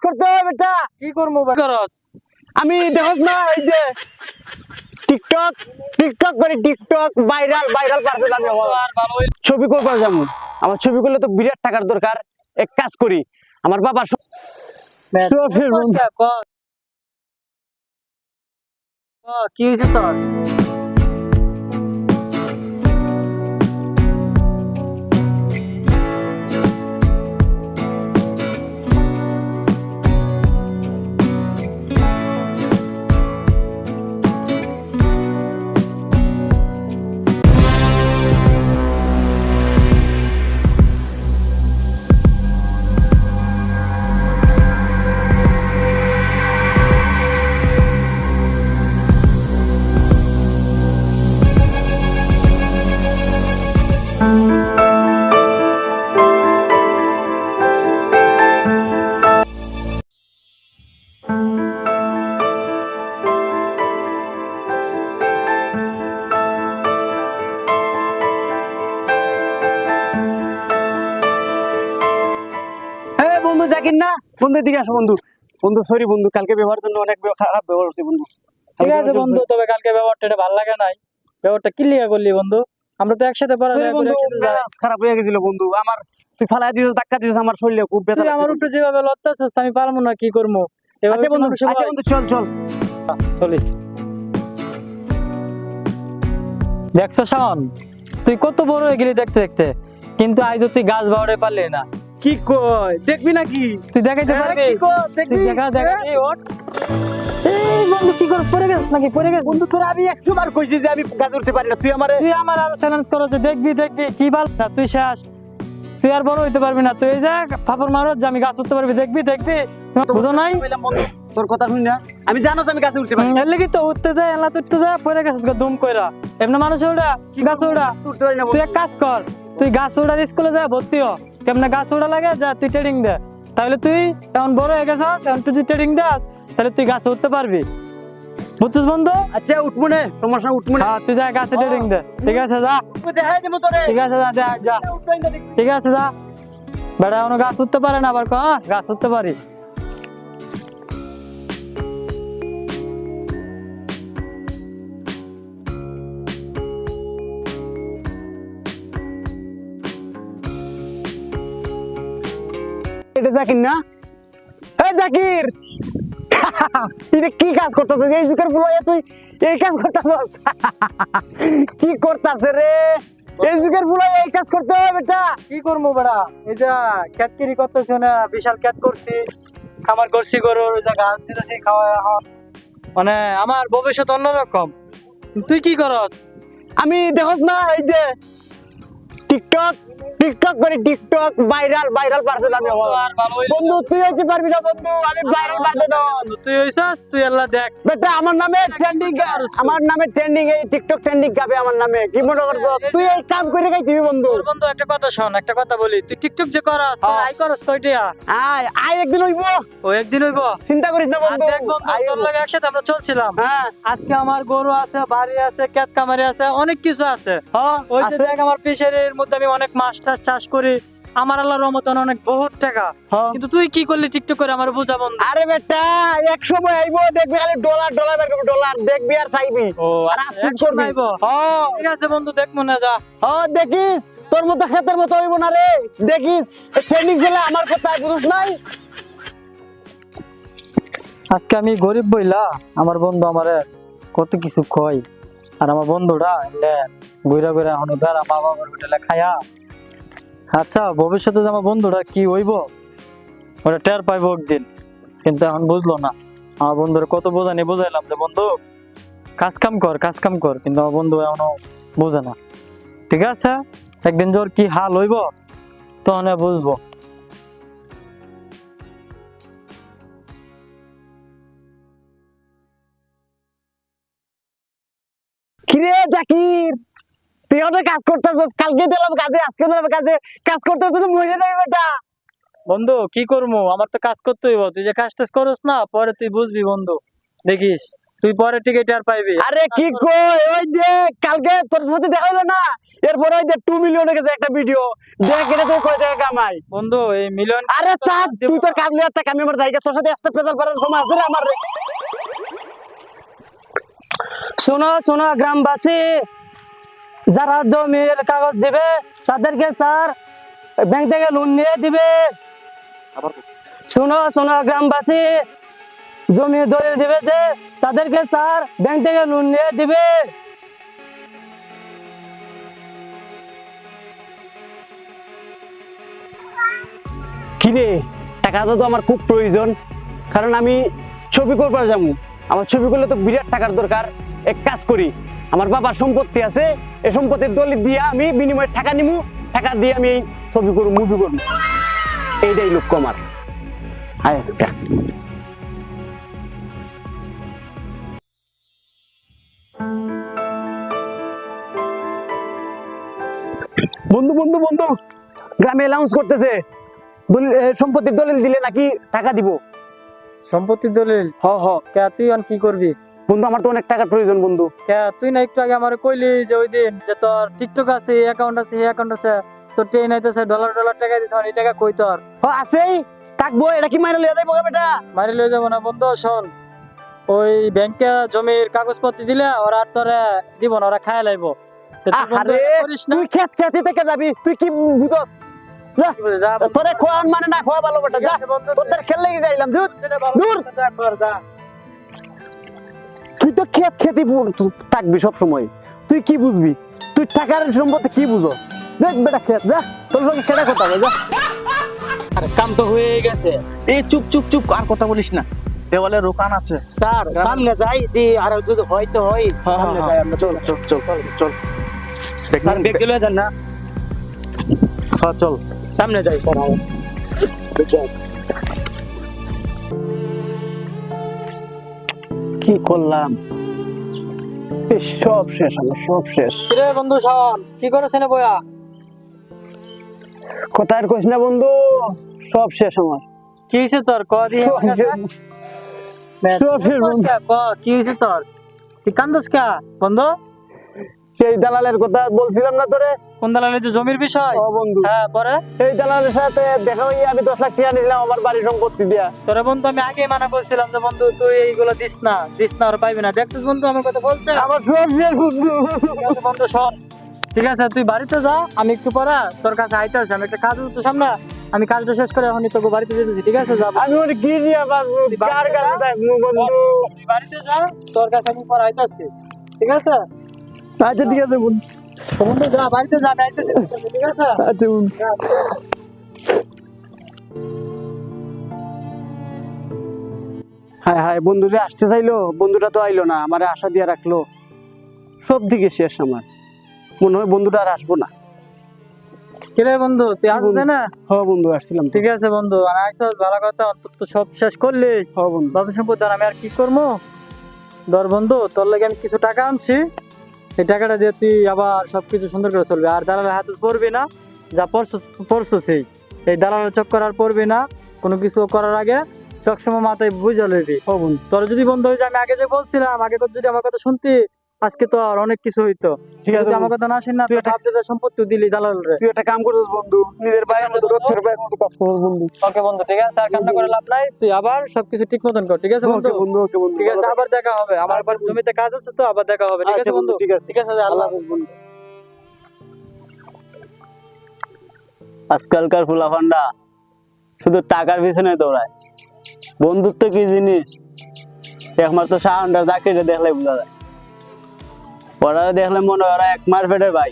করতে হবে বেটা। কি করবো করস? আমি দেখছ না এই যে টিকটক টিকটক করি, টিকটক ভাইরাল ভাইরাল পারতে আমি আর ভালো হইল। ছবি করবো যেমন আমার ছবি করলে তো বিরাট টাকার দরকার। এক কাজ করি, আমার বাবার শখের বন্ধু। কি হয়েছে তোর? হ্যাঁ বন্ধু জাকির না, বন্ধু দিকে আসো বন্ধু। বন্ধু সরি বন্ধু, কালকে ব্যবহারের জন্য অনেক খারাপ ব্যবহার করছি বন্ধু। ঠিক আছে বন্ধু, তবে কালকে ব্যাপারটা এটা ভালো লাগে নাই। ব্যাপারটা কি লিয়া করলি বন্ধু? আমরা তো একসাথে Sorry পড়ালেখা করে বন্ধু, একসাথে যাই। মেজাজ খারাপ হয়ে গেছিল বন্ধু আমার। তুই ফালাই দিছিস, ধাক্কা দিছিস, আমার শরীরে খুব ব্যথা তুই আমার লাগছে উপরে যেভাবে লড়তেছিস আমি পারবো না, কি করবো? বন্ধু। আচ্ছা বন্ধু, আচ্ছা বন্ধু চল চল চলি। দেখছো শাওন, তুই কত বড় হয়ে গেলি দেখতে দেখতে, কিন্তু আজ তুই গাছ বাড়াতে পারলি না। কি কয় দেখবি নাকি? তুই দেখাইতে পারবি? কি কয় তুই দেখবি? দেখা দেখা এই ওঠ। এই বন্ধু কি করে পড়ে গেছিস নাকি? পড়ে গেছিস? বন্ধু তোর আমি 100 বার কইছি যে আমি গাছ উঠতে পারি না, তুই আমারে তুই আমার আর চ্যালেঞ্জ করছ যে দেখবি দেখবি কি বল না, তুই শেষ। তুই আর বড় হইতে পারবি না। তুই এই যে ফাপড় মারো যে আমি গাছ উঠতে পারবি, দেখবি দেখবি। তোমার বুঝো নাই? কইলাম বন্ধু, তোর কথা শুনি না আমি জানোস আমি গাছে উঠতে পারি না। এর লাগি তো উঠতে যায়, এলা উঠতে যায়, পড়ে গেছিস দুম কইরা। এমনি মানুষ ওড়া কি গাছ ওড়া? উঠতে পারি না তুই বন্ধু। এক কাজ কর, তুই গাছ ওড়ার স্কুলে যা ভর্তি হ। কেমনে গাছ ওড়া লাগে যা তুই ট্রেনিং দে। তাহলে তুই এখন বড় হয়ে গেছিস, এখন তুই ট্রেনিং দাস, তাহলে তুই গাছ উঠতে পারবি। বুঝছিস বন্ধু? আচ্ছা উঠবো না, তোমার সঙ্গে উঠবো না। হ্যাঁ তুই যা গাছে ট্রেনিং দে। ঠিক আছে যা। দেখাই দেবো তোরে। ঠিক আছে যা যা যা। উঠতেই না দেখবি। ঠিক আছে যা। বেড়া এখনো গাছ উঠতে পারে না, আবার গাছ উঠতে পারি। এটা জাকির না? এই জাকির তুই কি কাজ করতেছিস এই যুগের বুলাইয়া? তুই এই কাজ করতেছিস? কি করতেছে রে এই যুগের বুলাইয়া? এই কাজ করতে হবে বেটা। কি করবো বেড়া? এই যে ক্যাটকিরি করতেছি না, বিশাল ক্যাট করছি, খামার করছি গরুর, ওই যে ঘাস দিতেছি খাওয়া এখন। মানে আমার ভবিষ্যৎ অন্যরকম। তুই কি করস? আমি দেখছ না এই যে টিকটক টিকটক করি, টিকটক ভাইরাল ভাইরাল পারতে আমি আর ভালো হইল। বন্ধু। তুই হইতে পারবি না বন্ধু, আমি ভাইরাল পারতে না। তুই হইছাস, তুই আল্লাহ দেখ। বেটা আমার নামে ট্রেন্ডিং, আমার নামে ট্রেন্ডিং, এই টিকটক ট্রেন্ডিং গাবে আমার নামে। কি মনে করছ তুই? এই কাম করে গাইছিস বন্ধু। তোর বন্ধু একটা কথা শোন, একটা কথা বলি, তুই টিকটক যে করস, তুই আই করস কয়টা? আয় আয় একদিন হইব, ও একদিন হইব। চিন্তা করিস না আর বন্ধু। দেখ বন্ধু, আয় তোর হইবো। লাগে একসাথে আমরা চলছিলাম। হ্যাঁ আজকে আমার গরু আছে, বাড়ি আছে, ক্ষেত খামারি আছে, অনেক কিছু আছে। হ্যাঁ ওই যে আছে। দেখ আমার ফিশারির মধ্যে আমি অনেক মাছ টাছ চাষ করি, আমার আল্লাহর রহমতে অনেক বহুত টাকা। হ্যাঁ। কিন্তু তুই কি করলি টিকটক করে আমার বুঝা বন্ধু? আরে বেটা এক সময় আইবো, দেখবি খালি ডলার ডলার বের করবি, ডলার দেখবি আর চাইবি ও আর আফসোস একশো করবি। নাইবো। হ্যাঁ ঠিক আছে বন্ধু, দেখ মনে যা। হ্যাঁ দেখিস তোর মতো ক্ষেতের মতো হইব না রে। দেখিস ট্রেনিং ছেলে আমার কথায় বুঝছ নাই। আজকে আমি গরিব বইলা আমার বন্ধু আমারে কত কিছু কয়, আর আমার বন্ধুরা ঘুরা ঘুরা এখন বেড়া মা বাবার হোটেলে খায়া। আচ্ছা ভবিষ্যতে যে আমার বন্ধুরা কি হইব ওটা টের পাইবো একদিন, কিন্তু এখন বুঝলো না। আমার বন্ধুরা কত বোঝানি বুঝাইলাম যে বন্ধু কাজ কাম কর, কাজ কাম কর, কিন্তু আমার বন্ধু এখনো বোঝে না। ঠিক আছে, একদিন জোর কি হাল হইব তখন বুঝবো। কিরে জাকির, তুই অনেক কাজ করতেছিস, কালকে দিলাম কাজে, আজকে দিলাম কাজে, কাজ করতে করতে তো মরে যাবি বেটা। বন্ধু কি করবো, আমার তো কাজ করতে হইব। তুই যে কাজ টাজ করস না, পরে তুই বুঝবি বন্ধু, দেখিস। তুই পরে টিকিট আর পাইবি। আরে কি কই, ওই যে কালকে তোর সাথে দেখা হলো না, এরপরে ওই যে 2 মিলিয়ন গেছে একটা ভিডিও, দেখ এটা তুই কয় টাকা কামাই। বন্ধু এই মিলিয়ন আরে থাক, তুই তোর কাজ লিয়ে থাক, আমি আমার জায়গা তোর সাথে একটা পেদাল পারার সময় আছে রে আমার রে। শোনো শোনো গ্রামবাসী, যারা জমির কাগজ দিবে তাদেরকে স্যার ব্যাংক থেকে লোন নিয়ে দিবে। শোনো শোনো গ্রামবাসী, জমি দলিল দিবে যে তাদেরকে স্যার ব্যাংক থেকে লোন নিয়ে দিবে। কি রে, টাকাটা তো আমার খুব প্রয়োজন, কারণ আমি ছবি করবার যাবো, আমার ছবি করলে তো বিরাট টাকার দরকার। এক কাজ করি, আমার বাবার সম্পত্তি আছে, এই সম্পত্তির দলিল দিয়ে আমি বিনিময়ে টাকা নিমু, টাকা দিয়ে আমি এই ছবি করবো, মুভি করবো, এইটাই লক্ষ্য আমার। হায় আজকা বন্ধু বন্ধু বন্ধু, গ্রামে অ্যানাউন্স করতেছে সম্পত্তির দলিল দিলে নাকি টাকা দিব। সম্পত্তির দলিল? হ হ। কে তুই অন কি করবি? বন্ধু আমার তো অনেক টাকার প্রয়োজন বন্ধু। কে তুই না একটু আগে আমার কইলি যে ওই দিন যে তোর টিকটক আছে, অ্যাকাউন্ট আছে, এই অ্যাকাউন্ট আছে, তোর ট্রেন আইতেছে, ডলার ডলার টাকা দিছ, এই টাকা কই তোর? আছেই, থাকবো, এটা কি মাইরা লইয়া যাইবো বেটা? মারি লয়ে যাবো না বন্ধু। শোন, ওই ব্যাংকে জমির কাগজপত্র দিলে ওরা আর তোরে দিব না, ওরা খায় লাইবো। আরে তুই খেত খেতে থেকে যাবি, তুই কি বুঝছস? যা, তোরে খোয়ান মানে না খোয়া ভালো বেটা, যা, তোদের খেল লাগি যাইলাম, দূর দূর। তুই তো খেত খেতে থাকবি সব সময়, তুই কি বুঝবি? তুই টাকার সম্পর্কে কি বুঝস? দেখ বেটা খেত, যা, তোর সঙ্গে কেটে কথা হবে, যা। আরে কাম তো হয়ে গেছে, এই চুপ চুপ চুপ, আর কথা বলিস না, দেওয়ালে রোকান আছে। স্যার সামনে যাই দি, আর যদি হয়তো হয় সামনে যাই আমরা। চল চল চল চল, স্যার ব্যাগ দিলে যান না, চল সামনে যাই। কি করলাম, সব শেষ, আমার সব শেষ। রে বন্ধু শোন, কি করেছেন বয়া? কথা আর কইস না বন্ধু, সব শেষ আমার। কি হয়েছে তোর? ক দিয়ে সব শেষ বন্ধু। কি হয়েছে তোর? তুই কান্দস কা বন্ধু? সেই দালালের কথা বলছিলাম না তোরে? কোন দালালের? যে জমির বিষয়? ও বন্ধু, হ্যাঁ পরে এই দালালের সাথে দেখা হয়ে আমি 10 লাখ টাকা নিয়েছিলাম আমার বাড়ির সম্পত্তি দিয়া। তোরে বন্ধু আমি আগে মানা করছিলাম যে বন্ধু তুই এইগুলো দিস না আর পাইবি না। দেখছিস বন্ধু আমার কথা বলছে? আমার সব শেষ বন্ধু। ঠিক আছে বন্ধু শোন, ঠিক আছে তুই বাড়িতে যা, আমি একটু পরে তোর কাছে আইতে আসি, আমি একটা কাজ হচ্ছে সামনে, আমি কাজটা শেষ করে এখনই তোকে বাড়িতে যেতেছি। ঠিক আছে যা। আমি ওর কি নিয়ে বাঁচবো, কার কাছে থাকবো বন্ধু? তুই বাড়িতে যা, তোর কাছে আমি পরে আইতে আসছি। ঠিক আছে? আচ্ছা ঠিক আছে বন্ধু, বন্ধু যা, বাড়িতে যা, আমি আইতেছি। ঠিক আছে? আচ্ছা বন্ধু। হায় হায়, বন্ধুরে আসতে চাইলো, বন্ধুটা তো আইলো না, আমারে আশা দিয়ে রাখলো, সব দিকে শেষ আমার। মনে হয় বন্ধুটা আর আসবো না। কিরে বন্ধু তুই আসছিস না? হ্যাঁ বন্ধু আসছিলাম তো। ঠিক আছে বন্ধু, আর আইসস ভালো কথা, অন্তত সব শেষ করলি। হ্যাঁ বন্ধু। বাবু সম্পদ আমি আর কি করবো? ধর বন্ধু, তোর লাগে আমি কিছু টাকা আনছি, এই টাকাটা দিয়ে তুই আবার সবকিছু সুন্দর করে চলবি, আর দালালের হাতে পড়বি না। যা পড়ছো সেই, এই দালালের চক্কর আর পড়বি না। কোনো কিছু করার আগে সবসময় মাথায় বুঝা লইবি। হ্যাঁ বন্ধু। তোর যদি বন্ধু হয়ে যায়, আমি আগে যে বলছিলাম, আগে যদি আমার কথা শুনতি, আজকে তো আর অনেক কিছু হইতো। ঠিক আছে যদি আমার কথা না শুন না, তুই সম্পত্তি দিলি দালালরে। তুই একটা কাম করছিস বন্ধু, নিজের ভাইয়ের মতো রথের ভাইয়ের মতো কাজ করছিস বন্ধু। ওকে বন্ধু, ঠিক আছে, আর কান্না করে লাভ নাই, তুই আবার সবকিছু ঠিক মতন কর। ঠিক আছে বন্ধু? ওকে বন্ধু, ওকে বন্ধু, ঠিক আছে, আবার দেখা হবে। আমার আবার জমিতে কাজ আছে, তো আবার দেখা হবে। ঠিক আছে বন্ধু? ঠিক আছে, ঠিক আছে, আল্লাহ হাফেজ বন্ধু। আজকালকার ফুলাফান্ডা শুধু টাকার পিছনে দৌড়ায়, বন্ধুত্ব কি জিনিস একমাত্র সাহান্ডা জাকিরে দেখলে বোঝা যায়। ওরা দেখলে মনে হয় ওরা এক মার পেটের ভাই।